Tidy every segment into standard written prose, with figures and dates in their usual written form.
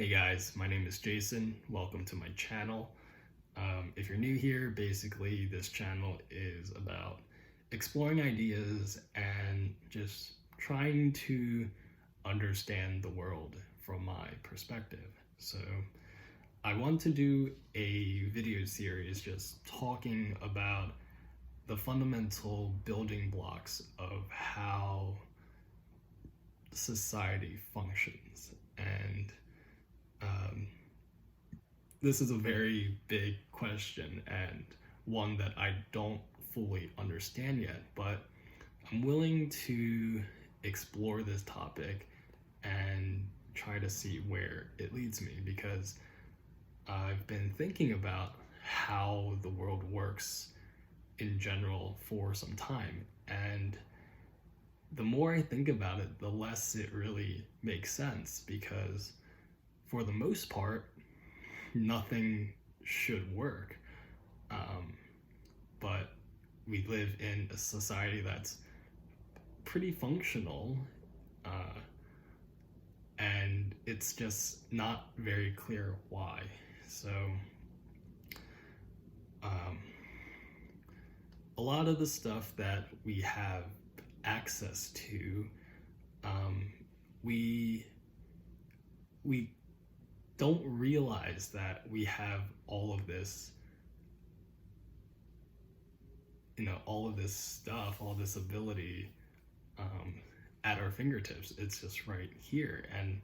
Hey guys, my name is Jason. Welcome to my channel. If you're new here, basically this channel is about exploring ideas and just trying to understand the world from my perspective. So I want to do a video series just talking about the fundamental building blocks of how society functions. And this is a very big question and one that I don't fully understand yet, but I'm willing to explore this topic and try to see where it leads me, because I've been thinking about how the world works in general for some time, and the more I think about it, the less it really makes sense, because for the most part, nothing should work. But we live in a society that's pretty functional, and it's just not very clear why. So, a lot of the stuff that we have access to, we don't realize that we have all of this, all of this stuff, all this ability at our fingertips. It's just right here, and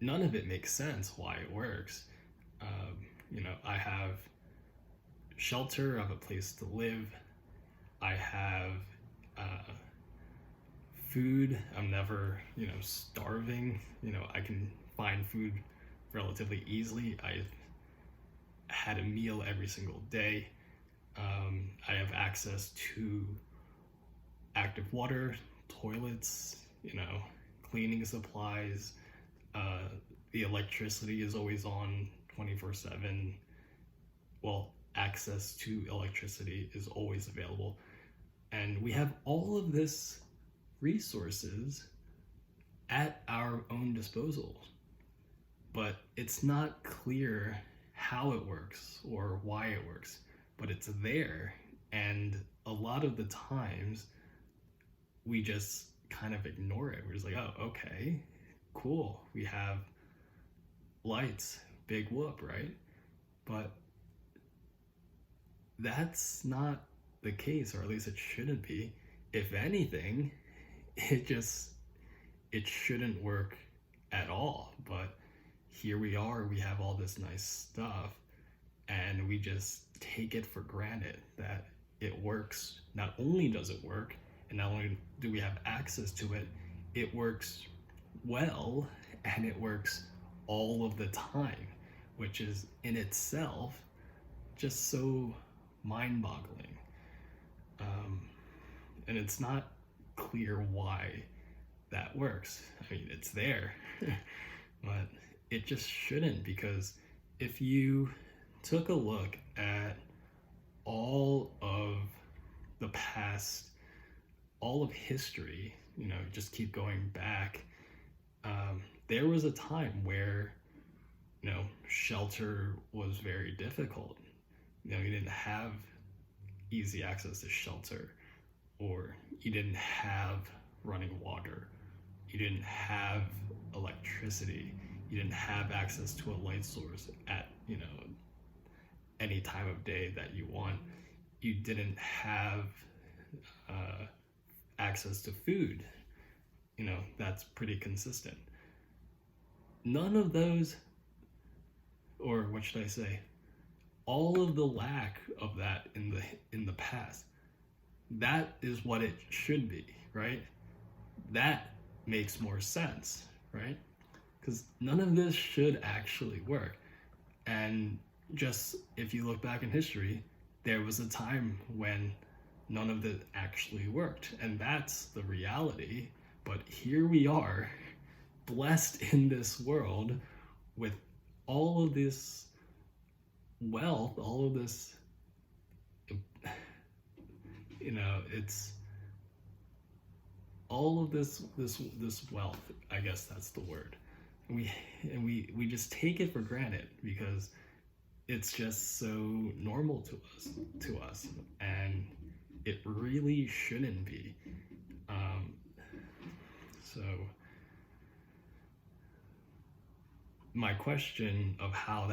none of it makes sense why it works. I have shelter, I have a place to live, I have food, I'm never, starving, I can find food relatively easily. I've had a meal every single day. I have access to active water, toilets, cleaning supplies. The electricity is always on 24/7. Well, access to electricity is always available. And we have all of this resources at our own disposal. But it's not clear how it works or why it works, but it's there. And a lot of the times we just kind of ignore it. We're just like, oh, okay, cool. We have lights, big whoop, right? But that's not the case, or at least it shouldn't be. If anything, it shouldn't work at all. But here we are, we have all this nice stuff, and we just take it for granted that it works. Not only does it work, and not only do we have access to it, it works well, and it works all of the time, which is in itself just so mind-boggling. And it's not clear why that works. I mean, it's there, but it just shouldn't, because if you took a look at all of the past, all of history, just keep going back, there was a time where, shelter was very difficult. You didn't have easy access to shelter, or you didn't have running water, you didn't have electricity, you didn't have access to a light source at any time of day that you want, you didn't have access to food, that's pretty consistent. None of those, or what should I say, all of the lack of that in the past, that is what it should be, right? That makes more sense, right? Because none of this should actually work. And just if you look back in history, there was a time when none of it actually worked, and that's the reality. But here we are, blessed in this world with all of this wealth, all of this, it's all of this wealth, I guess that's the word. We just take it for granted because it's just so normal to us, and it really shouldn't be. So my question of how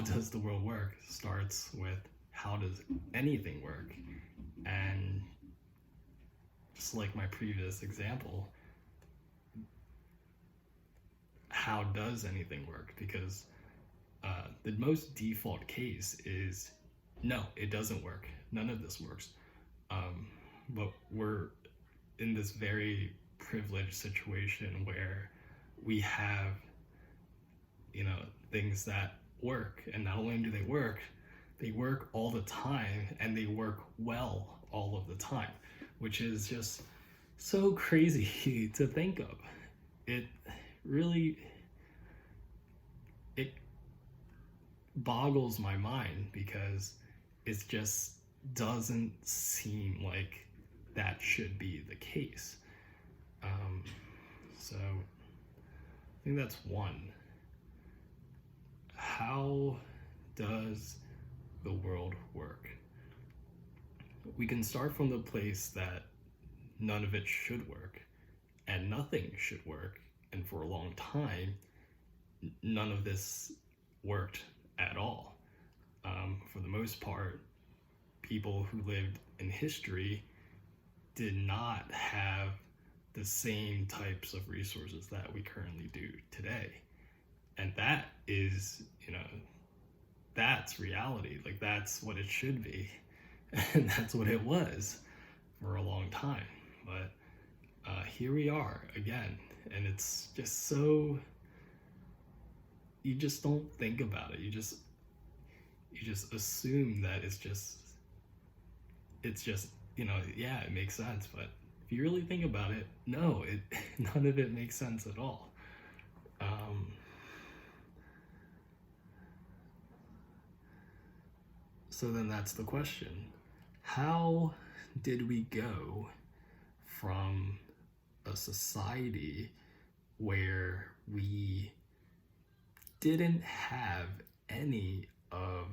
does the world work, starts with how does anything work? And just like my previous example, how does anything work? Because the most default case is no, it doesn't work. None of this works. But we're in this very privileged situation where we have, things that work, and not only do they work all the time, and they work well all of the time, which is just so crazy to think of. It really, it boggles my mind because it just doesn't seem like that should be the case. So I think that's one. How does the world work? We can start from the place that none of it should work, and nothing should work, and for a long time, none of this worked at all. For the most part, people who lived in history did not have the same types of resources that we currently do today. And that is, that's reality. Like, that's what it should be. And that's what it was for a long time. But here we are again. And it's just so, you just don't think about it. You just assume that it's just, yeah, it makes sense. But if you really think about it, no, none of it makes sense at all. So then that's the question. How did we go from a society where we didn't have any of,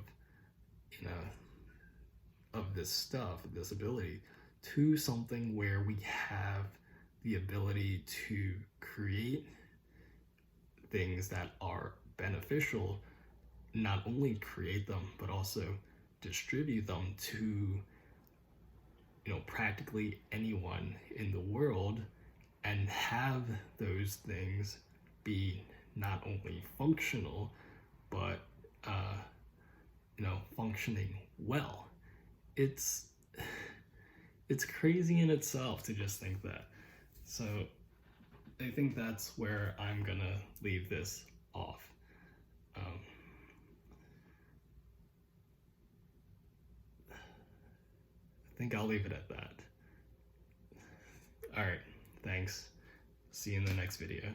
of this stuff, this ability, to something where we have the ability to create things that are beneficial, not only create them, but also distribute them to, practically anyone in the world, and have those things be not only functional, but, functioning well. It's crazy in itself to just think that. So I think that's where I'm gonna leave this off. I think I'll leave it at that. All right, thanks. See you in the next video.